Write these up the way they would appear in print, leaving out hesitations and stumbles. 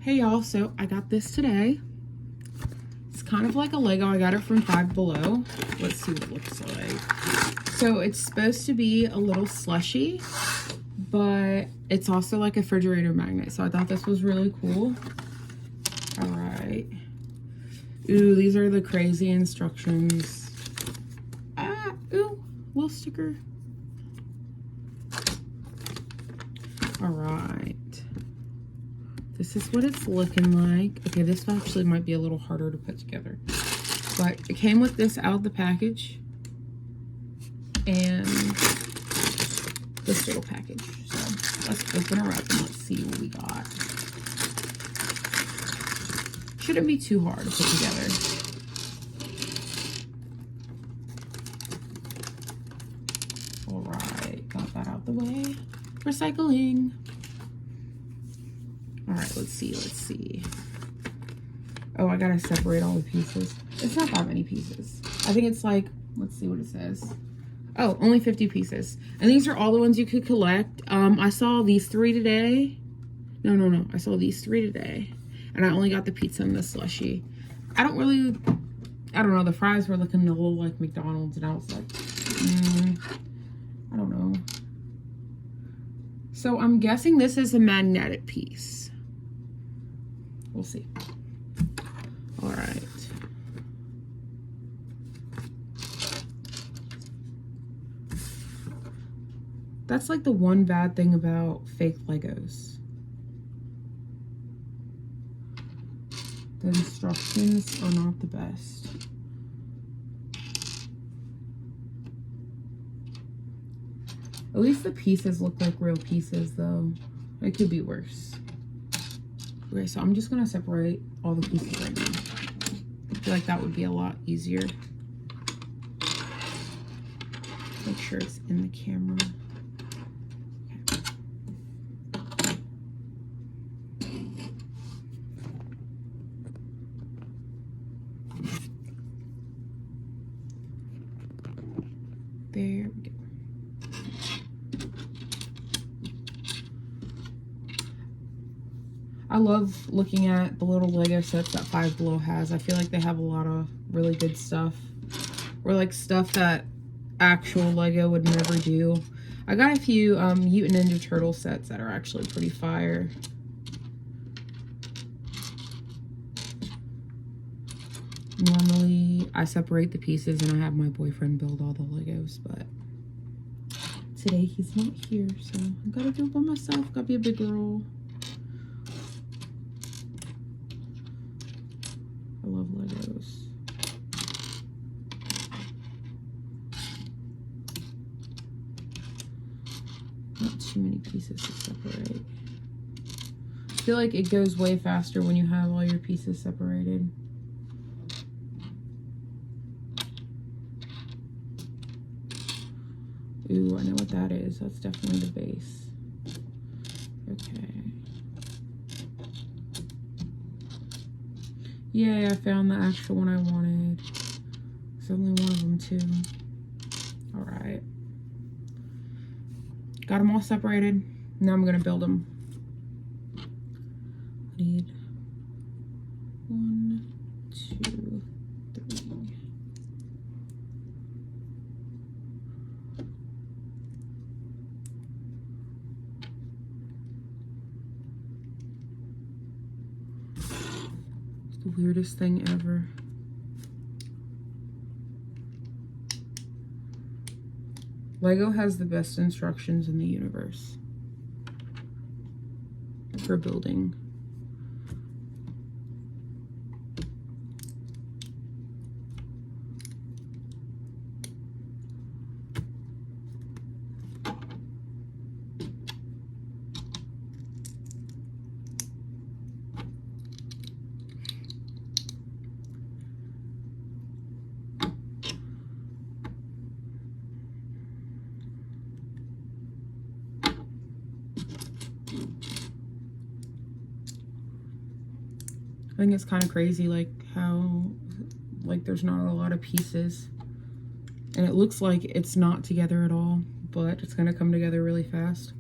Hey y'all, so I got this today. It's kind of like a Lego. I got it from Five Below. Let's see what it looks like. So it's supposed to be a little slushy, but it's also like a refrigerator magnet. So I thought this was really cool. All right. Ooh, these are the crazy instructions. Ooh, little sticker. All right. This is what it's looking like. Okay, this actually might be a little harder to put together. But it came with this out of the package. And this little package. So let's open her up and let's see what we got. Shouldn't be too hard to put together. All right, got that out the way. Recycling. All right, let's see. Oh, I gotta separate all the pieces. It's not that many pieces. I think it's like, let's see what it says. Oh, only 50 pieces. And these are all the ones you could collect. I saw these 3 today. No. I saw these 3 today. And I only got the pizza and the slushie. I don't know. The fries were looking a little like McDonald's. And I was like, I don't know. So I'm guessing this is a magnetic piece. We'll see. All right. That's like the one bad thing about fake Legos. The instructions are not the best. At least the pieces look like real pieces though. It could be worse. Okay, so I'm just gonna separate all the pieces right now. I feel like that would be a lot easier. Make sure it's in the camera. There we go. I love looking at the little Lego sets that Five Below has. I feel like they have a lot of really good stuff. Or like stuff that actual Lego would never do. I got a few Mutant Ninja Turtle sets that are actually pretty fire. Normally, I separate the pieces and I have my boyfriend build all the Legos, but today he's not here, so I gotta do it by myself. Gotta be a big girl. I love Legos. Not too many pieces to separate. I feel like it goes way faster when you have all your pieces separated. Ooh, I know what that is. That's definitely the base. Okay. Yay, I found the actual one I wanted. There's only one of them too. All right. Got them all separated. Now I'm gonna build them. I need 1, 2, 3. The weirdest thing ever. Lego has the best instructions in the universe for building. I think it's kind of crazy, like how, like there's not a lot of pieces, and it looks like it's not together at all, but it's gonna come together really fast.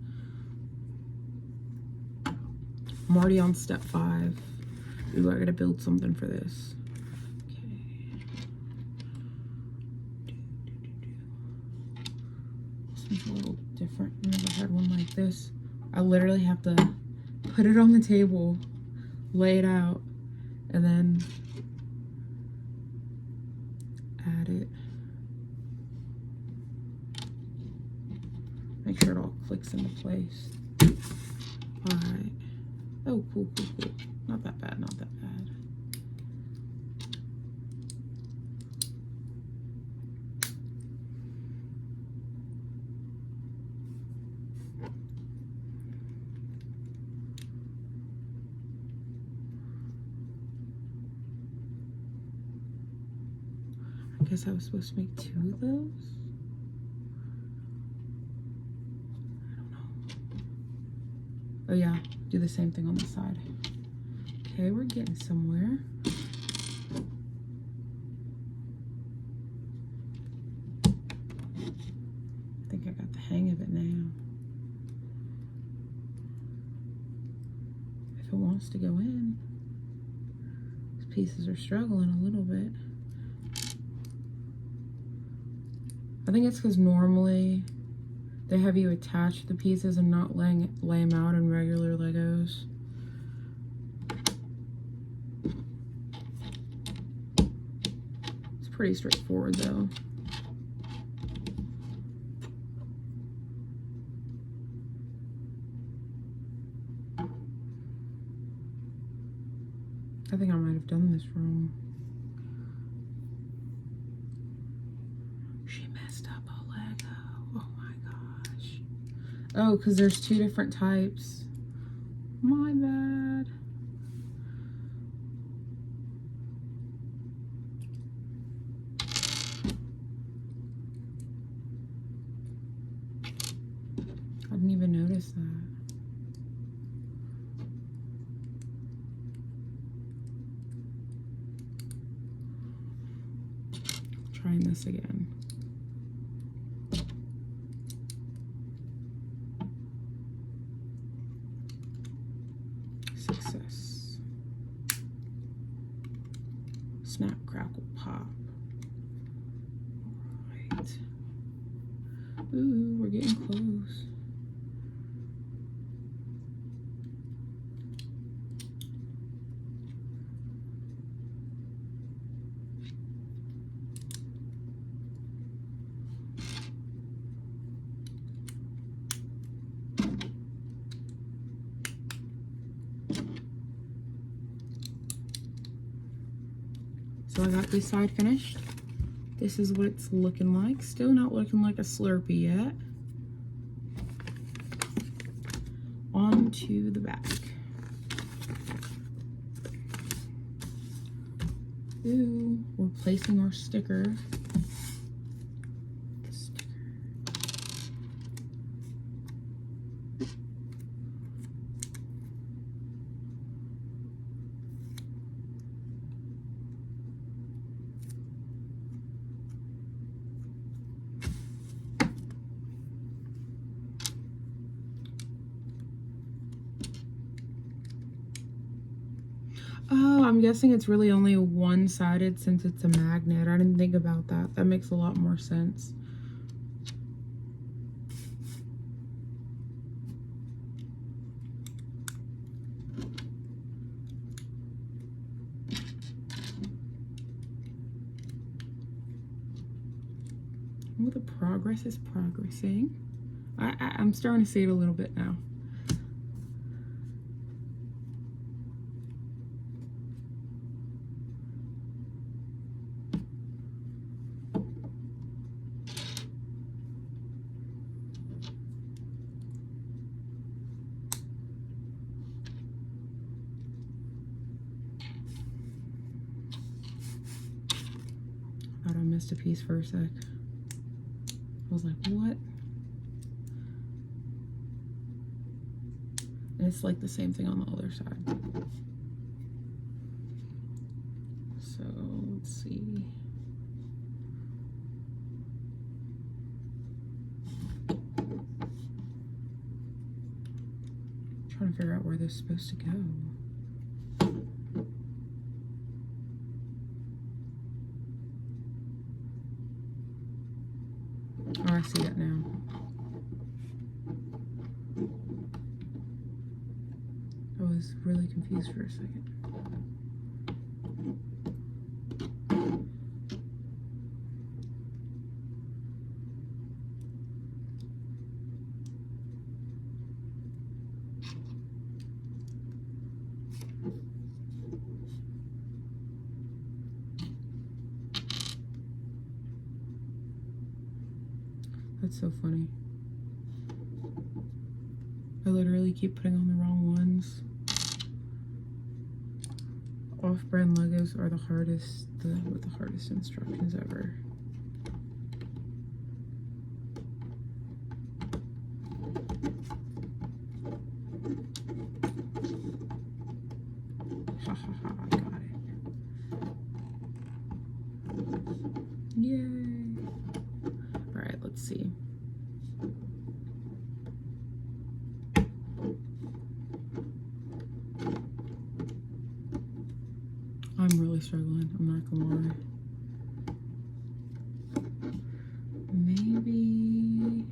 I'm already on step 5. Ooh, I gotta build something for this. Okay. This one's a little different. I've never had one like this. I literally have to put it on the table, lay it out, and then add it. Make sure it all clicks into place. Alright. Oh, cool, cool, cool. Not that bad, not that bad. I guess I was supposed to make 2 of those? Oh yeah, do the same thing on the side. Okay, we're getting somewhere. I think I got the hang of it now. If it wants to go in. These pieces are struggling a little bit. I think it's because normally they have you attach the pieces and not lay them out in regular Legos. It's pretty straightforward though. I think I might have done this wrong. She messed up a Lego. Oh my gosh. Oh, because there's 2 different types. My bad. I didn't even notice that. Trying this again. Success. Snap, crackle, pop. All right. Ooh, we're getting close. So I got this side finished. This is what it's looking like. Still not looking like a Slurpee yet. On to the back. Ooh, we're placing our sticker. Oh, I'm guessing it's really only one-sided since it's a magnet. I didn't think about that. That makes a lot more sense. Oh, the progress is progressing. I'm starting to see it a little bit now. Thought I missed a piece for a sec. I was like, what? And it's like the same thing on the other side. So let's see. Trying to to figure out where they're supposed to go. Oh, I see it now. I was really confused for a second. That's so funny. I literally keep putting on the wrong ones. Off-brand Legos are the hardest, with the hardest instructions ever. Ha ha ha, I got it. Yay. All right, let's see. I'm really struggling, I'm not gonna lie. Maybe,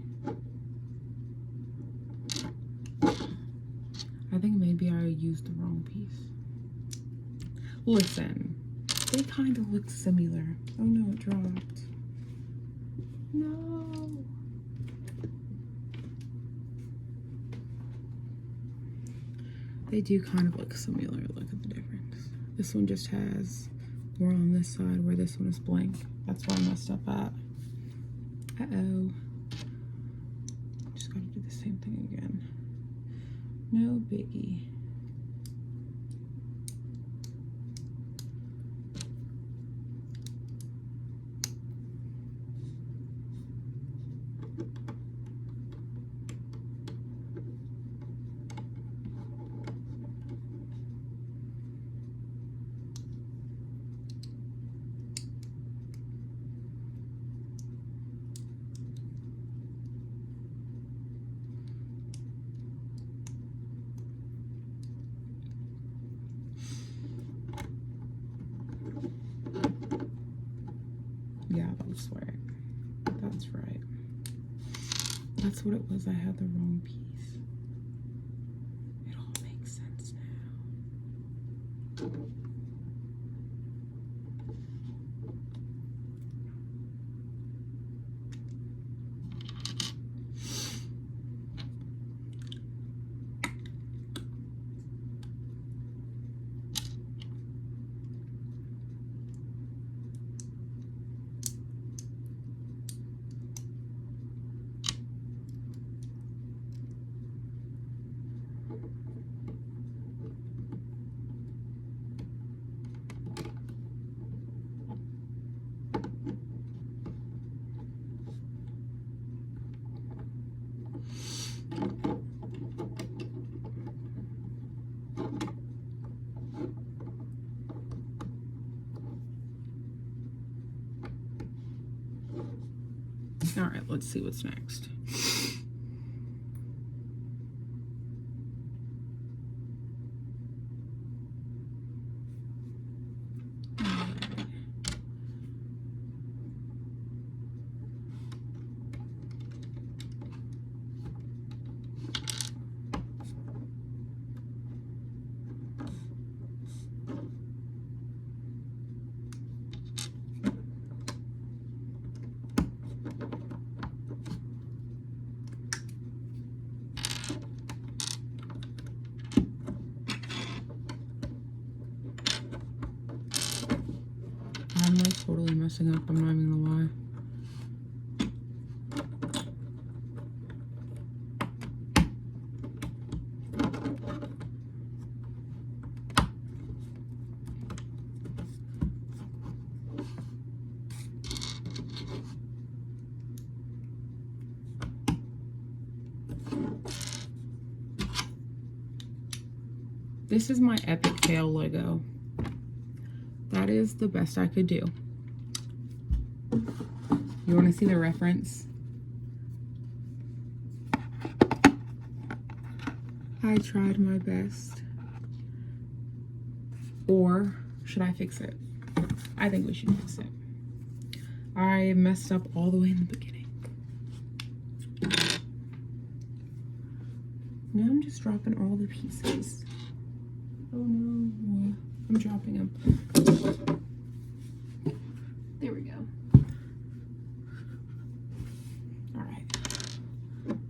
I think maybe I used the wrong piece. Listen, they kind of look similar. Oh no, it dropped. No. They do kind of look similar. Look at the difference. This one just has more on this side where this one is blank. That's where I messed up at. Uh-oh. Just gotta do the same thing again. No biggie. Yeah, that's right. That's right. That's what it was. I had the wrong piece. It all makes sense now. All right, let's see what's next. I'm like totally messing up, I'm not even gonna lie. This is my epic fail Lego. That is the best I could do. You want to see the reference? I tried my best. Or should I fix it? I think we should fix it. I messed up all the way in the beginning. Now I'm just dropping all the pieces. Oh no, I'm dropping them. There we go. All right,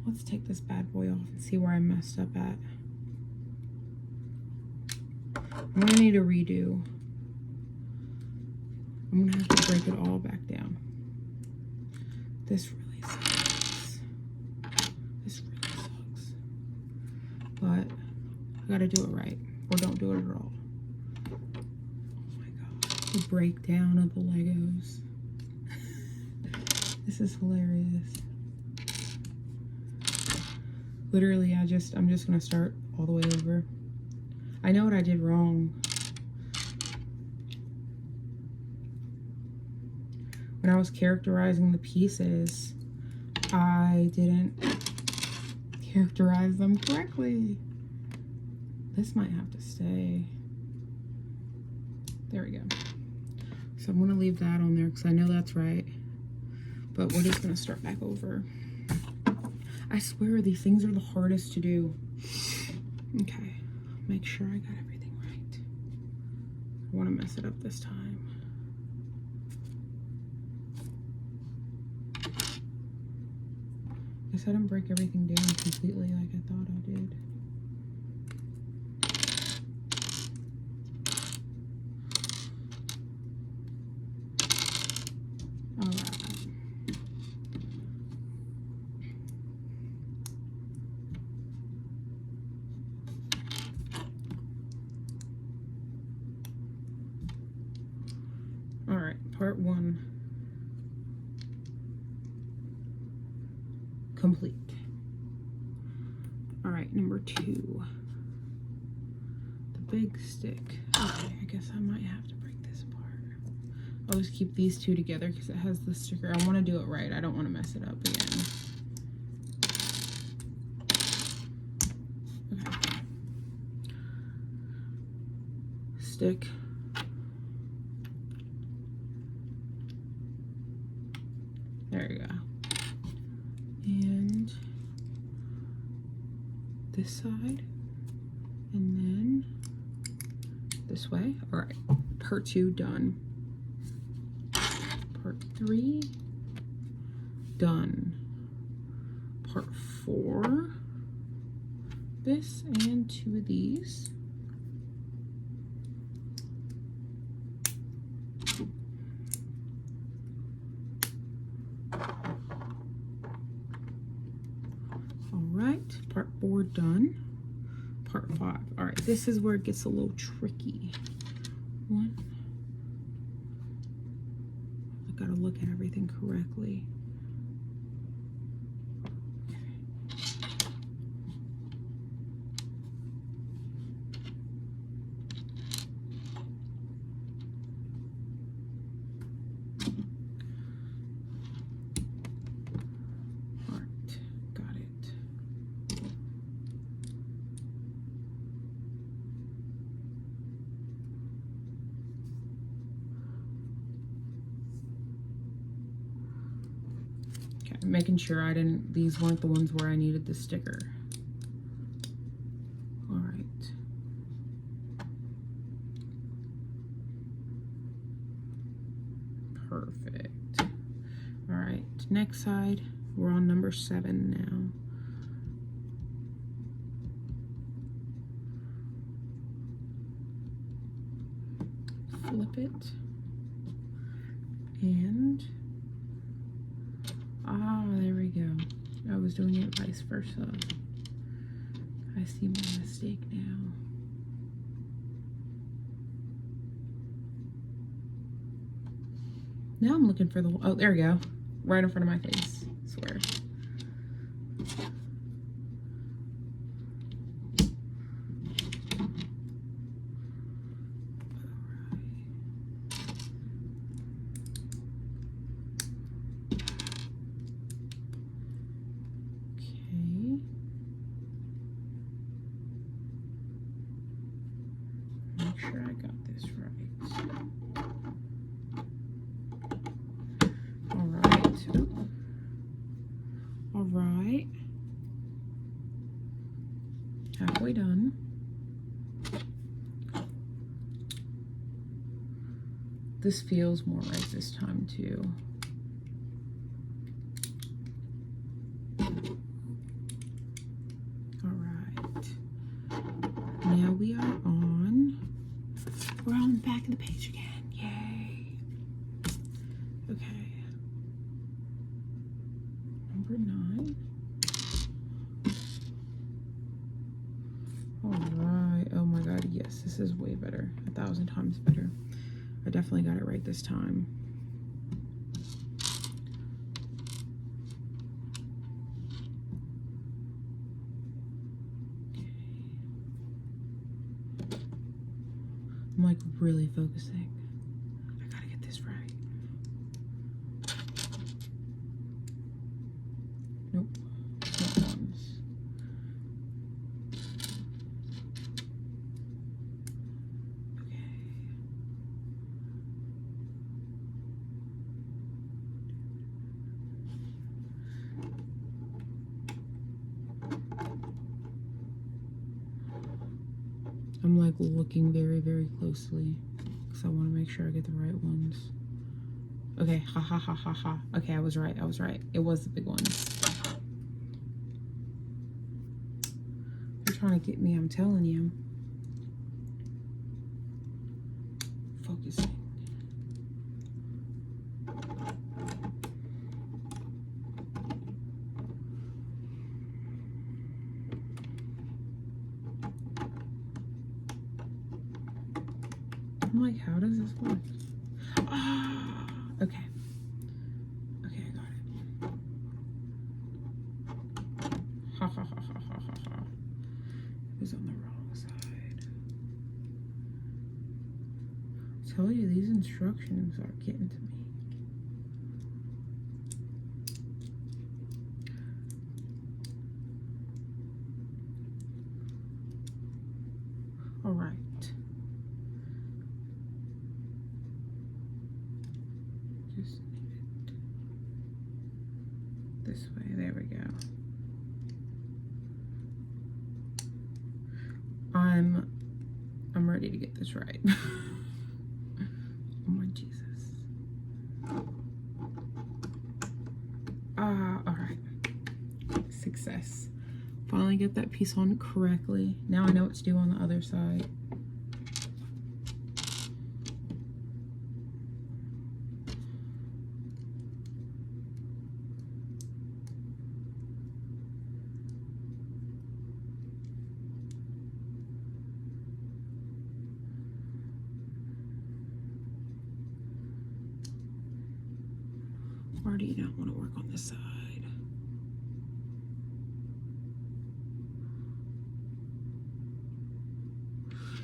let's take this bad boy off and see where I messed up at. I'm gonna need a redo. I'm gonna have to break it all back down. This really sucks. This really sucks. But I gotta do it right, or don't do it at all. Oh my god, the breakdown of the Legos. This is hilarious. Literally, I'm just gonna start all the way over. I know what I did wrong. When I was characterizing the pieces, I didn't characterize them correctly. This might have to stay. There we go. So I'm gonna leave that on there because I know that's right. But we're just gonna start back over. I swear these things are the hardest to do. Okay, make sure I got everything right. I wanna mess it up this time. I guess I didn't break everything down completely like I thought I did. All right, part 1 complete. All right, number 2, the big stick. Okay, I guess I might have to break this apart. I'll just keep these two together because it has the sticker. I want to do it right. I don't want to mess it up again. Okay. Stick. There you go. And this side, and then this way. All right, part 2 done. Part 3 done. Part 4, this and 2 of these. Part 4 done. Part 5. All right, this is where it gets a little tricky. I gotta look at everything correctly. Making sure these weren't the ones where I needed the sticker. All right. Perfect. All right, next side, we're on number 7 now. Flip it. And there we go. I was doing it vice versa. I see my mistake now. Now I'm looking for the, oh, there we go. Right in front of my face, I swear. sure I got this right. All right. All right. Halfway done. This feels more right this time too. All right. Now we're on the back of the page again. Yay. Okay. Number 9. All right. Oh my God. Yes, this is way better. 1,000 times better. I definitely got it right this time. Okay. I'm like really focusing. I gotta get this right. Nope. Not ones. I'm like looking very, very closely because I want to make sure I get the right ones. Okay, ha ha ha ha ha. Okay, I was right. I was right. It was the big ones. They're trying to get me, I'm telling you. Focusing. I'm like, how does this work? Ah, okay. Okay, I got it. Ha ha ha ha ha ha ha. It was on the wrong side. I tell you, these instructions are getting to me. All right. Just need it this way. There we go. I'm ready to get this right. Oh my Jesus. All right. Success. Finally get that piece on correctly. Now I know what to do on the other side. Or do you not want to work on this side?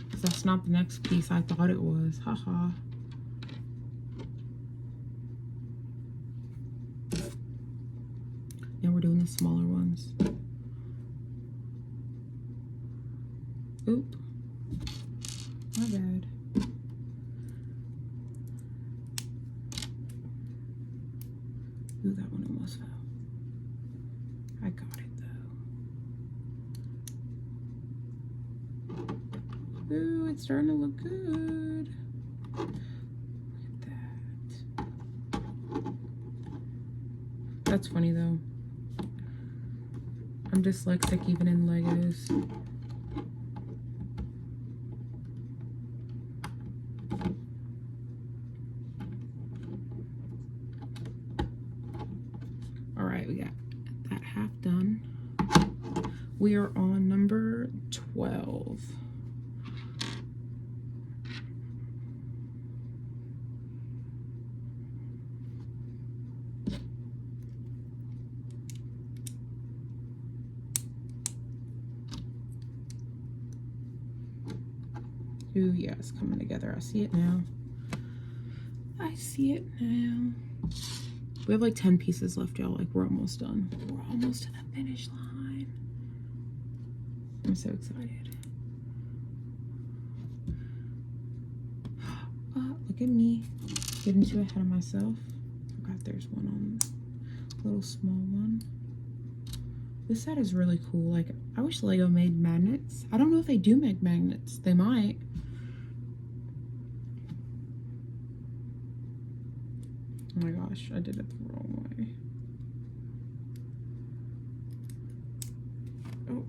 Because that's not the next piece I thought it was. Haha. Now we're doing the smaller ones. Oop. My bad. Ooh, that one almost fell. I got it though. Ooh, it's starting to look good. Look at that. That's funny though. I'm dyslexic even in Legos. All right, we got that half done. We are on number 12. Ooh, yeah, it's coming together. I see it now. I see it now. We have like 10 pieces left, y'all. Like, we're almost done. We're almost to the finish line. I'm so excited. Look at me. Getting too ahead of myself. Forgot there's one on a little small one. This set is really cool. Like, I wish Lego made magnets. I don't know if they do make magnets. They might. Oh my gosh, I did it the wrong way. Oh.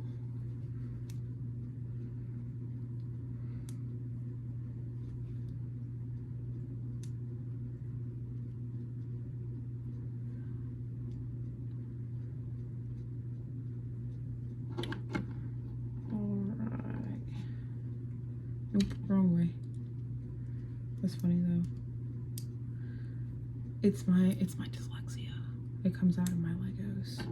Alright. Nope, wrong way. That's funny though. It's my dyslexia. It comes out of my Legos.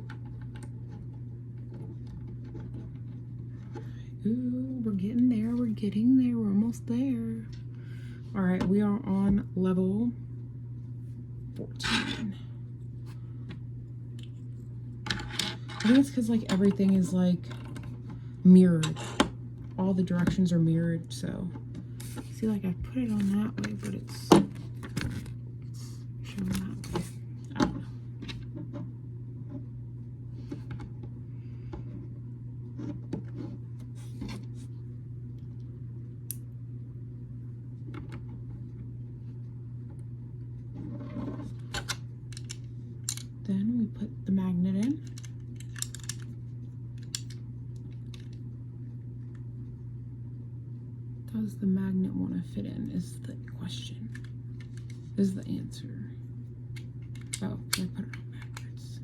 Ooh, we're getting there. We're getting there. We're almost there. All right, we are on level 14. I think it's because like everything is like mirrored. All the directions are mirrored. So see, like I put it on that way, but it's showing that way. I don't know. Then we put the magnet in. Does the magnet want to fit in is the question. Is the answer. Oh, I put it on backwards.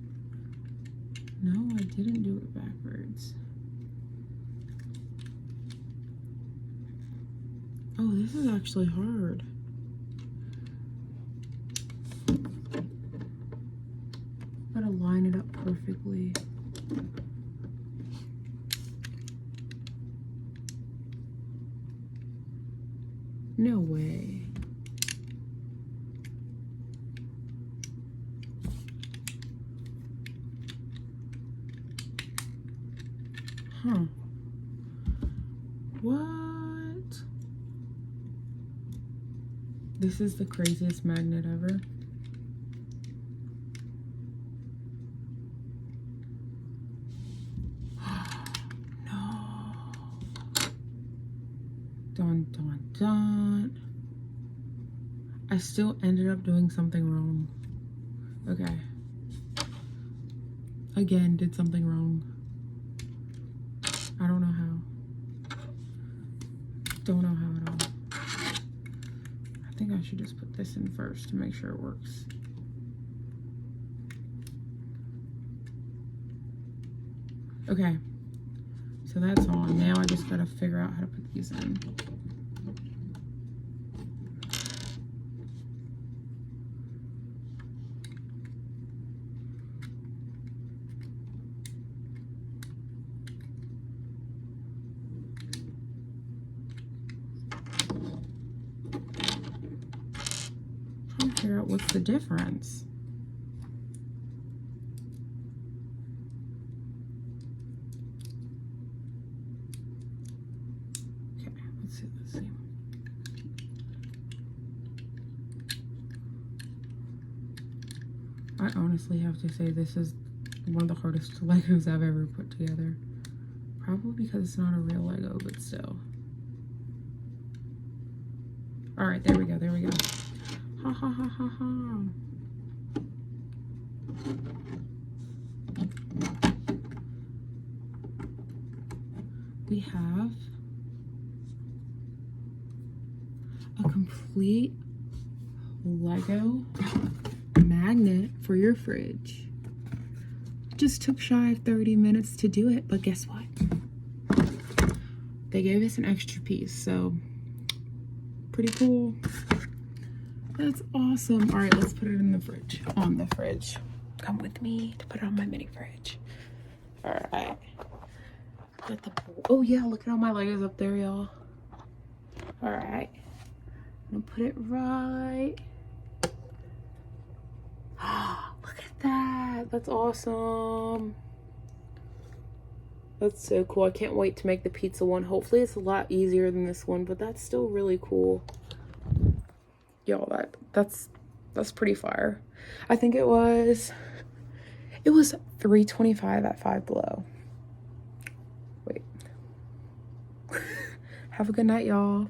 No, I didn't do it backwards. Oh, this is actually hard. Gotta line it up perfectly. No way. Huh. What? This is the craziest magnet ever. Dun, dun, dun. I still ended up doing something wrong. Okay. Again, did something wrong. I don't know how. Don't know how at all. I think I should just put this in first to make sure it works. Okay. So that's on. Now I just gotta figure out how to put these in. Trying to figure out what's the difference. Let's see. I honestly have to say this is one of the hardest Legos I've ever put together. Probably because it's not a real Lego, but still. All right, there we go, there we go. Ha ha ha ha ha. We have a complete Lego magnet for your fridge. Just took shy of 30 minutes to do it, but guess what? They gave us an extra piece, so pretty cool. That's awesome. All right, let's put it in the fridge. On the fridge. Come with me to put it on my mini fridge. All right. Got the, oh yeah, look at all my Legos up there, y'all. All right. I'm gonna put it right. Look at that. That's awesome. That's so cool. I can't wait to make the pizza one. Hopefully it's a lot easier than this one, but that's still really cool. y'all, that's pretty fire. I think it was $3.25 at Five Below. Wait. Have a good night, y'all.